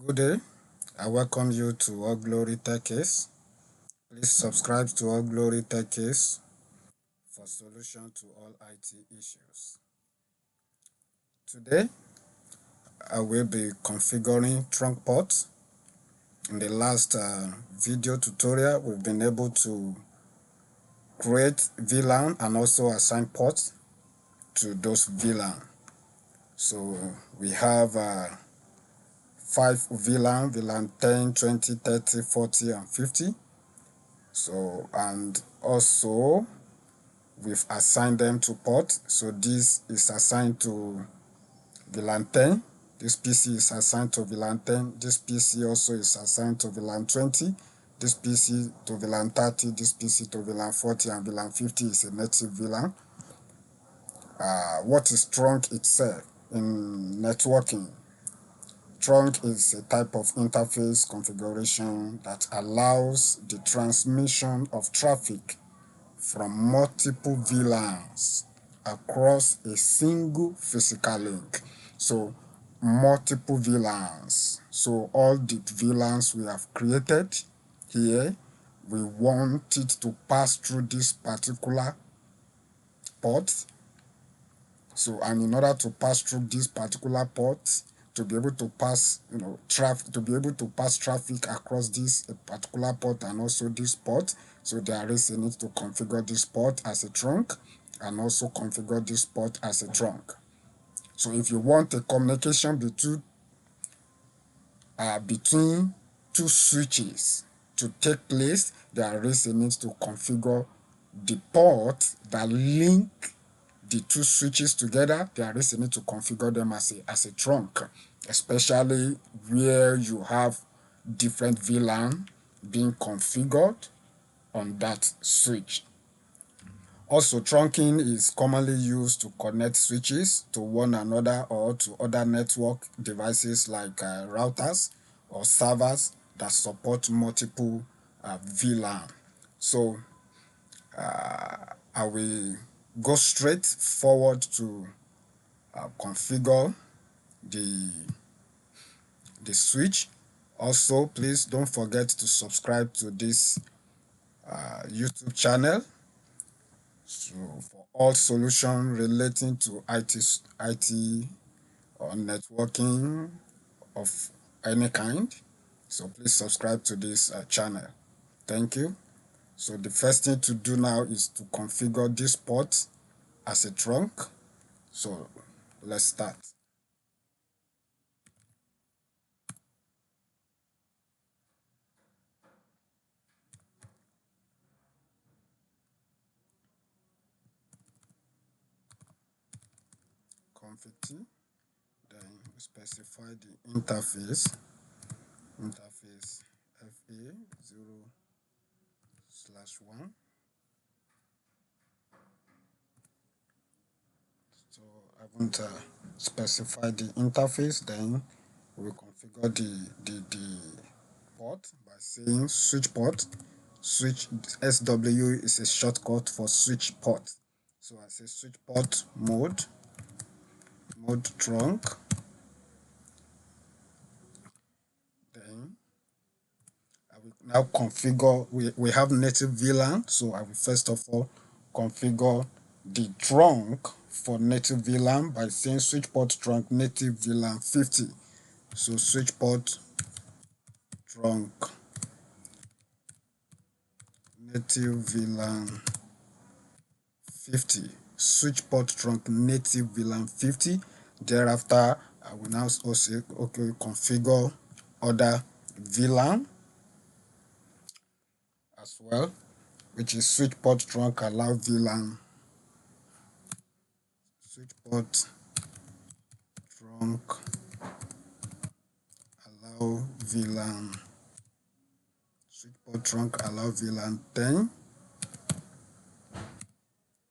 Good day. I welcome you to All Glory Tech Case. Please subscribe to All Glory Tech Case for solution to all IT issues. Today, I will be configuring trunk ports. In the last video tutorial, we've been able to create VLAN and also assign ports to those VLAN. So we have 5 VLAN, VLAN 10, 20, 30, 40, and 50. So, and also we've assigned them to port. So this is assigned to VLAN 10. This PC is assigned to VLAN 10. This PC also is assigned to VLAN 20. This PC to VLAN 30. This PC to VLAN 40, and VLAN 50 is a native VLAN. What is trunk itself in networking? Trunk is a type of interface configuration that allows the transmission of traffic from multiple VLANs across a single physical link. So multiple VLANs. So all the VLANs we have created here, we want it to pass through this particular port. So, and in order to pass through this particular port, to be able to pass, traffic across this particular port and also this port, so there is a need to configure this port as a trunk and also configure this port as a trunk. So if you want a communication between two switches to take place, there is a need to configure the port that link the two switches together. There is a need to configure them as a trunk, especially where you have different VLAN being configured on that switch. Also, trunking is commonly used to connect switches to one another or to other network devices like routers or servers that support multiple VLAN. So I will go straight forward to configure the switch. Also, please don't forget to subscribe to this YouTube channel. So for all solutions relating to IT or networking of any kind, so please subscribe to this channel. Thank you. So the first thing to do now is to configure this port as a trunk. So let's start. Config T, then specify the interface FA0/1. So I want to specify the interface, then we configure the port by saying switch port. Switch SW is a shortcut for switch port. So I say switch port mode trunk. Then I will now configure, we have native VLAN, so I will first of all configure the trunk for native VLAN by saying switch port trunk native VLAN 50. So switch port trunk native VLAN 50. Switch port trunk native VLAN 50. Thereafter, I will now also say, okay, configure other VLAN as well, which is switch port trunk allow VLAN. Switch port trunk allow VLAN. Switch port trunk allow VLAN 10,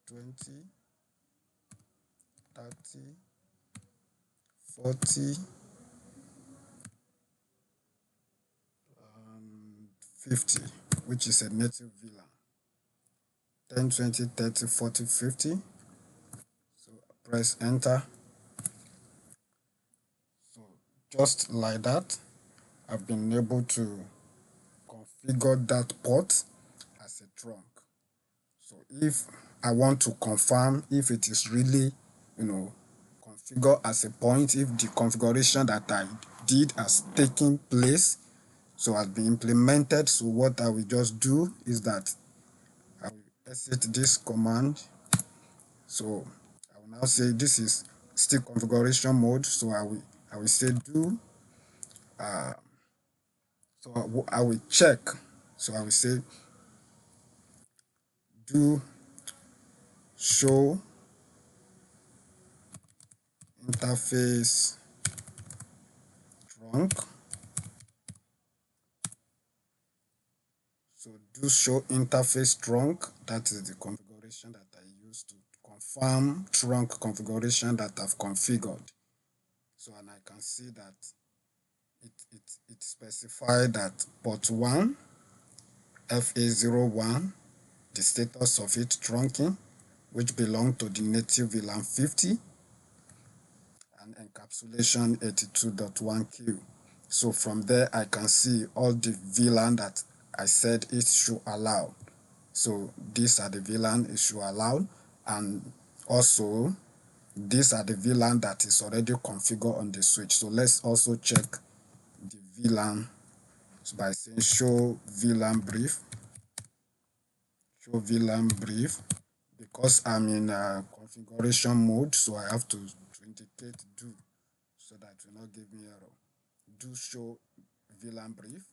20, 30, 40, and 50, which is a native VLAN. 10, 20, 30, 40, 50. So press enter. So just like that. I've been able to configure that port as a trunk. So if I want to confirm if it is really, configured as a point, if the configuration that I did has taken place, so has been implemented. So what I will just do is that I will exit this command. So I will now say this is still configuration mode. So I will say do. So I will check. So I will say do show interface trunk. So do show interface trunk. That is the configuration that I use to confirm trunk configuration that I've configured. So and I can see that it specified that port 1 FA01, the status of it trunking, which belong to the native VLAN 50 and encapsulation 82.1Q. So from there I can see all the VLAN that I said it should allow. So these are the VLAN it should allow, and also these are the VLAN that is already configured on the switch. So let's also check the VLAN by saying show VLAN brief. Show VLAN brief. Because I'm in configuration mode, so I have to indicate do so that it will not give me error. Do show VLAN brief.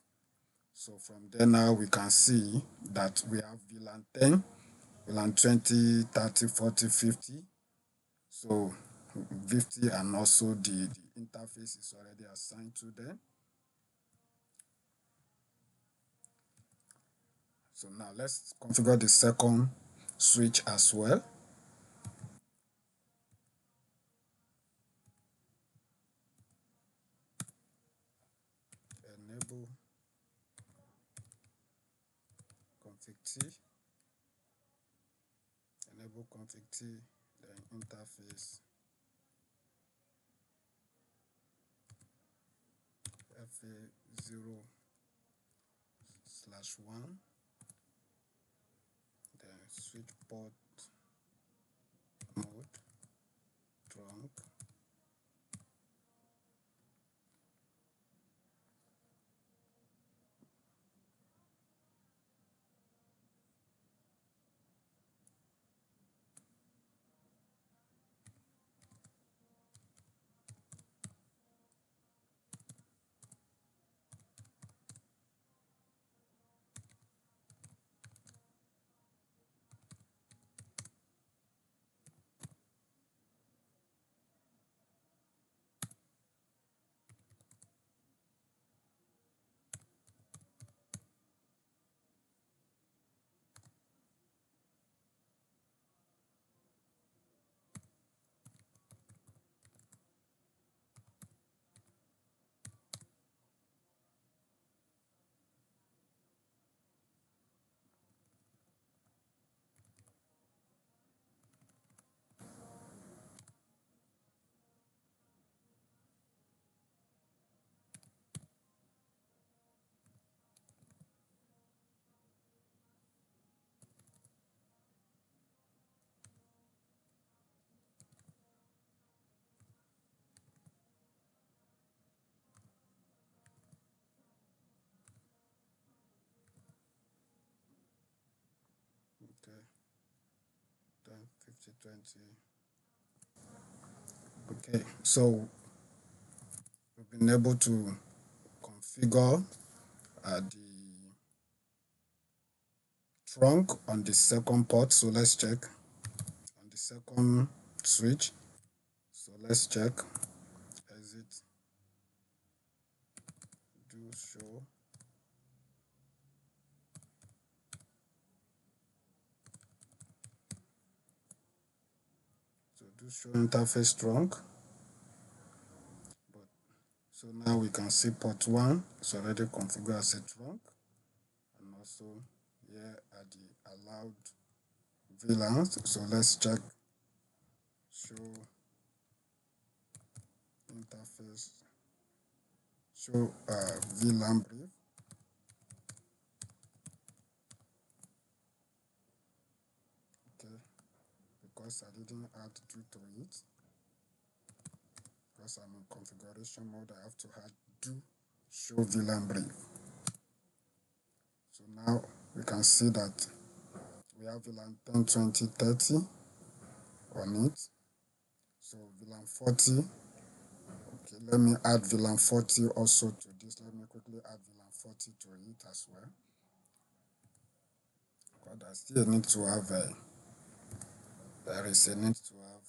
So from there now we can see that we have VLAN 10, VLAN 20, 30, 40, 50. So 50, and also the interface is already assigned to them. So now let's configure the second switch as well. Enable config T. Enable config T, then interface FA0/1, then switch port mode, trunk, okay, then 50/20. Okay, so we've been able to configure the trunk on the second port. So let's check on the second switch. So let's check exit, do show. So do show interface trunk. But so now we can see port 1 is already configured as a trunk, and also here are the allowed VLANs. So let's check show interface show VLAN brief. Okay, because I didn't add do to it, because I'm in configuration mode, I have to add do show VLAN brief. So now we can see that we have VLAN 10, 20, 30 on it. So VLAN 40. Okay, let me add VLAN 40 also to this. Let me quickly add VLAN 40 to it as well. But I still need to have there is a need to have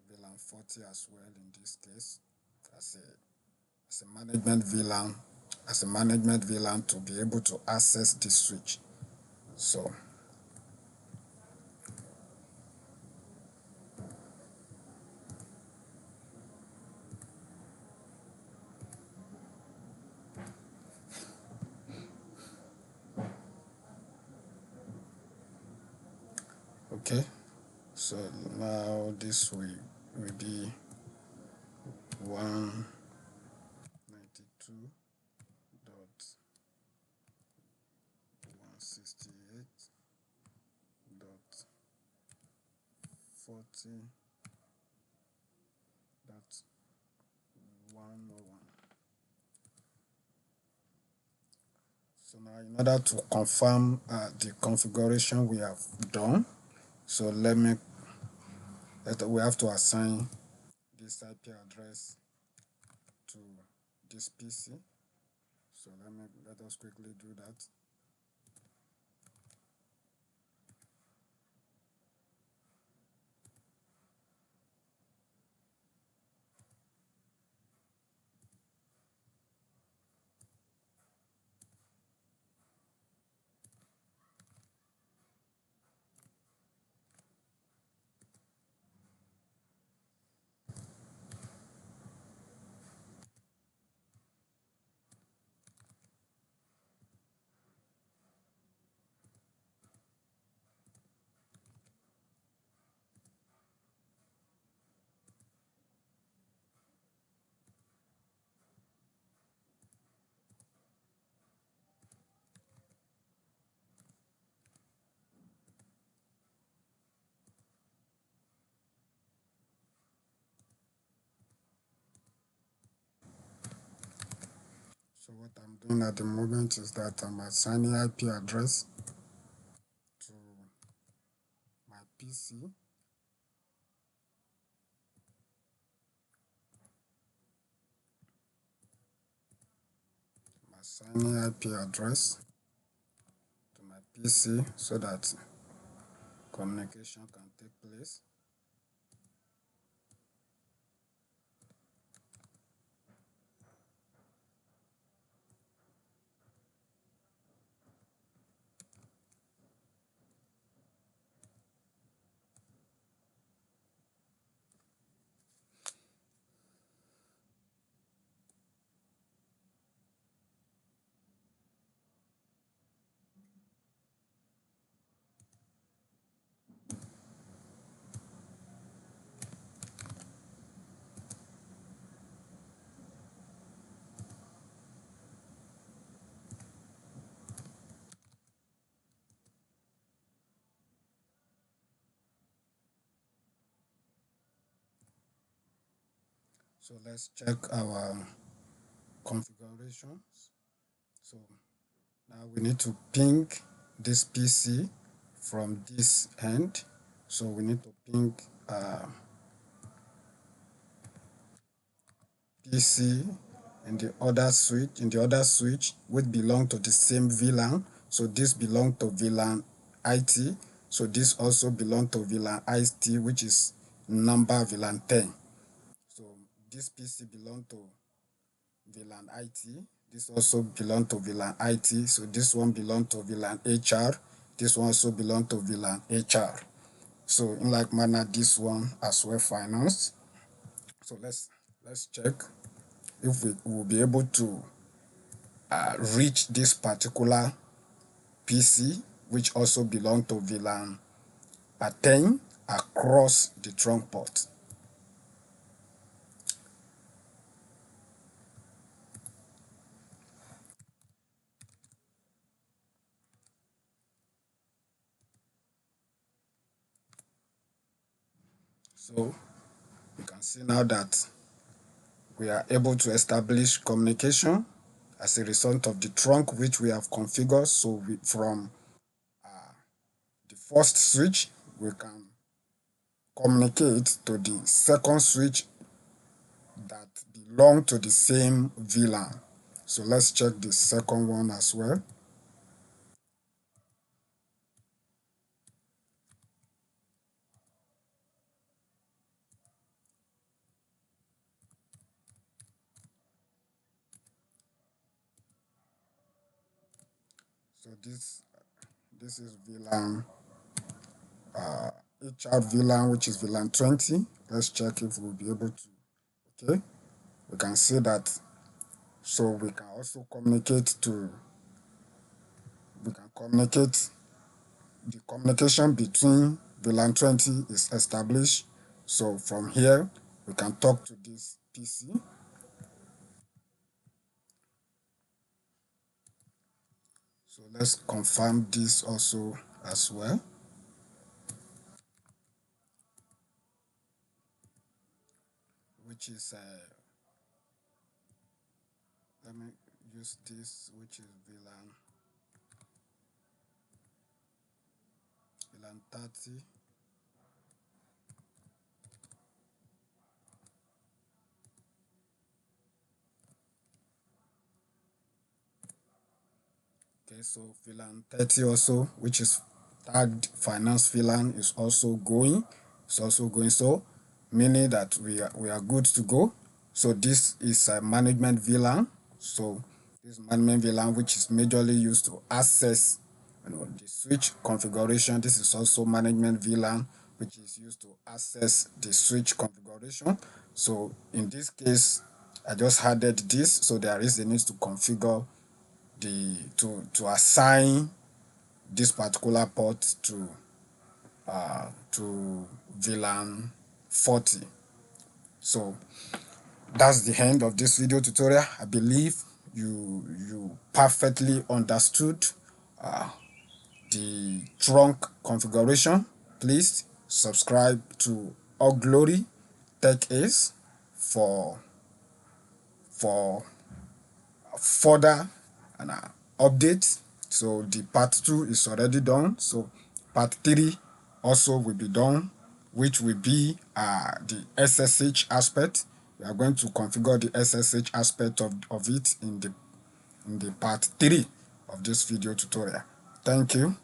VLAN 40 as well in this case as a management VLAN, to be able to access this switch. So okay, so now this will be 192.168.40.101. So now in order to confirm the configuration we have done, so we have to assign this IP address to this PC. So let us quickly do that. So what I'm doing at the moment is that I'm assigning IP address to my PC. I'm assigning IP address to my PC so that communication can take place. So let's check our configurations. So now we need to ping this PC from this end. So we need to ping PC in the other switch which belong to the same VLAN. So this belong to VLAN IT. So this also belong to VLAN IT, which is number VLAN 10. So this PC belong to VLAN IT. This also belong to VLAN IT. So this one belong to VLAN HR. This one also belong to VLAN HR. So in like manner, this one as well finance. So let's check if we will be able to reach this particular PC, which also belong to VLAN 10 across the trunk port. So you can see now that we are able to establish communication as a result of the trunk which we have configured. So from the first switch, we can communicate to the second switch that belong to the same VLAN. So let's check the second one as well. So this is VLAN, HR VLAN, which is VLAN 20. Let's check if we'll be able to. Okay, we can see that. So we can also communicate to. We can communicate. The communication between VLAN 20 is established. So from here, we can talk to this PC. So let's confirm this also as well, which is let me use this, which is VLAN 30. Okay, so VLAN 30 also, which is tagged finance VLAN, is also going. It's also going, so meaning that we are good to go. So this is a management VLAN. So this management VLAN, which is majorly used to access the switch configuration. This is also management VLAN, which is used to access the switch configuration. So in this case, I just added this, so there is a need to configure to assign this particular port to VLAN 40. So that's the end of this video tutorial. I believe you perfectly understood the trunk configuration. Please subscribe to All Glory Tech Ace for further an update. So the part 2 is already done. So part 3 also will be done, which will be the SSH aspect. We are going to configure the SSH aspect of it in the part 3 of this video tutorial. Thank you.